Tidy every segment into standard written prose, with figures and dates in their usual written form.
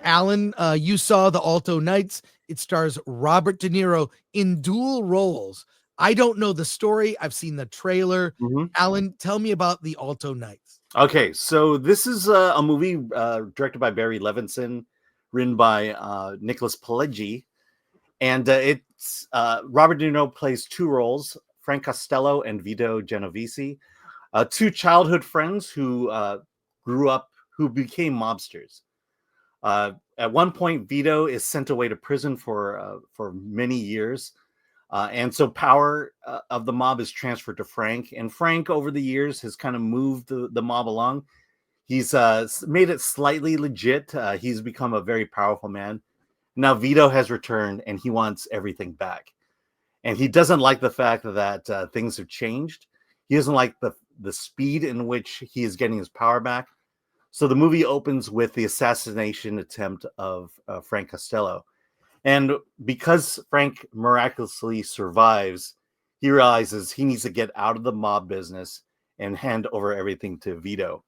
Alan, you saw the Alto Knights. It stars Robert De Niro in dual roles. I don't know the story. I've seen the trailer. Mhm. Alan, tell me about the Alto Knights. Okay, so this is a movie directed by Barry Levinson, written by Nicholas Pileggi, and it's Robert De Niro plays two roles: Frank Costello and Vito Genovese, two childhood friends who grew up, who became mobsters. At one point, Vito is sent away to prison for many years, and so power of the mob is transferred to Frank. And Frank, over the years, has kind of moved the mob along. He's made it slightly legit. He's become a very powerful man. Now Vito has returned, and he wants everything back. And he doesn't like the fact that things have changed. He doesn't like the speed in which he is getting his power back. So the movie opens with the assassination attempt of Frank Costello. And because Frank miraculously survives, he realizes he needs to get out of the mob business and hand over everything to Vito.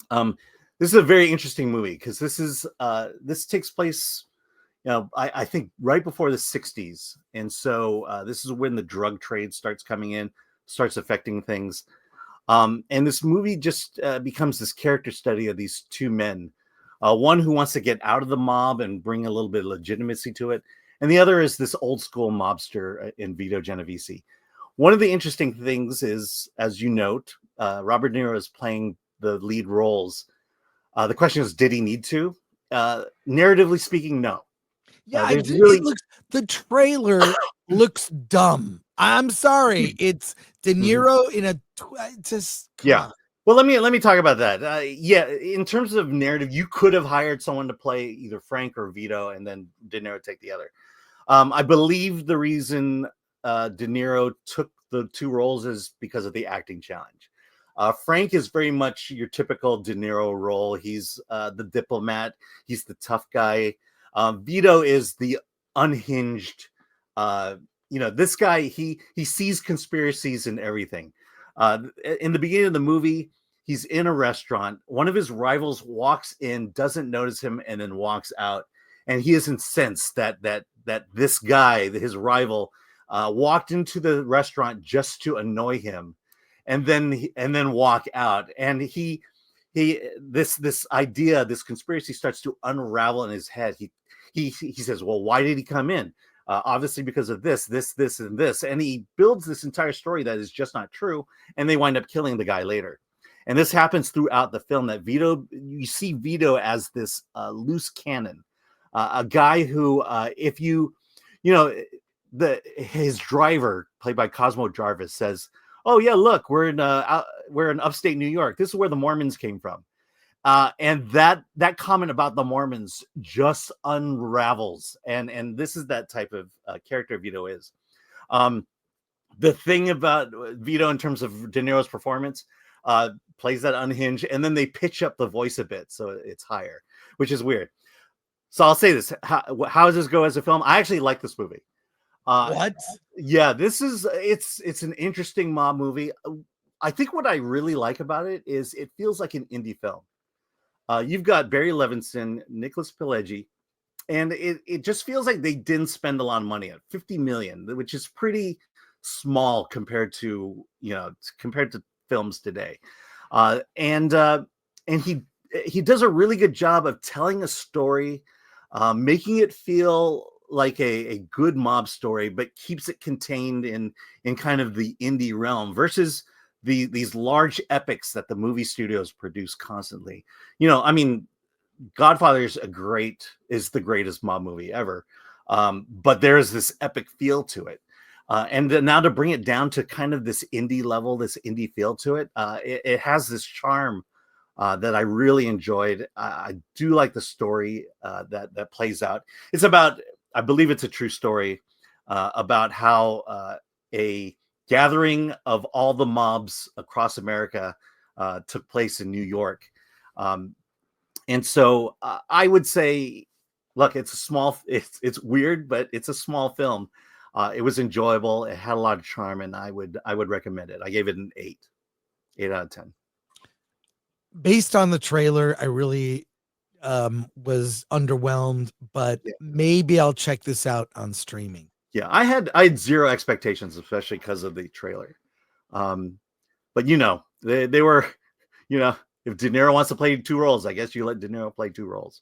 This is a very interesting movie because this takes place, I think right before the 60s. And so this is when the drug trade starts coming in, starts affecting things. And this movie just becomes this character study of these two men. One who wants to get out of the mob and bring a little bit of legitimacy to it. And the other is this old school mobster in Vito Genovese. One of the interesting things is, as you note, Robert De Niro is playing the lead roles. The question is, did he need to? Narratively speaking, no. Yeah, the trailer looks dumb. I'm sorry. It's De Niro in a on. Well, let me talk about that. In terms of narrative, you could have hired someone to play either Frank or Vito, and then De Niro take the other. I believe the reason De Niro took the two roles is because of the acting challenge. Frank is very much your typical De Niro role. He's the diplomat. He's the tough guy. Vito is the unhinged. This guy, he sees conspiracies in everything. In the beginning of the movie, he's in a restaurant. One of his rivals walks in, doesn't notice him, and then walks out. And he is incensed that this guy, his rival, walked into the restaurant just to annoy him, and then walk out. And this idea, this conspiracy starts to unravel in his head. He says, well, why did he come in? Obviously because of this, and this. And he builds this entire story that is just not true. And they wind up killing the guy later. And this happens throughout the film, that you see Vito as this loose cannon, a guy who, his driver, played by Cosmo Jarvis, says, oh yeah, look, we're in upstate New York. This is where the Mormons came from. And that comment about the Mormons just unravels. And this is that type of character Vito is. The thing about Vito in terms of De Niro's performance, plays that unhinged, and then they pitch up the voice a bit so it's higher, which is weird. So I'll say this: how does this go as a film? I actually like this movie. What? Yeah, it's an interesting mob movie. I think what I really like about it is it feels like an indie film. You've got Barry Levinson, Nicholas Pileggi, and it just feels like they didn't spend a lot of money at $50 million, which is pretty small compared to films today. And he does a really good job of telling a story, making it feel like a good mob story, but keeps it contained in kind of the indie realm versus these large epics that the movie studios produce constantly. Godfather is the greatest mob movie ever. But there's this epic feel to it. And now to bring it down to kind of this indie level, this indie feel to it, it has this charm that I really enjoyed. I do like the story that plays out. It's about, I believe it's a true story about how a gathering of all the mobs across America took place in New York. And so I would say, look, it's weird, but it's a small film. It was enjoyable. It had a lot of charm, and I would recommend it. I gave it an 8 out of 10. Based on the trailer, I really was underwhelmed, but Yeah. maybe I'll check this out on streaming. Yeah, I had zero expectations, especially because of the trailer. But they were, if De Niro wants to play two roles, I guess you let De Niro play two roles.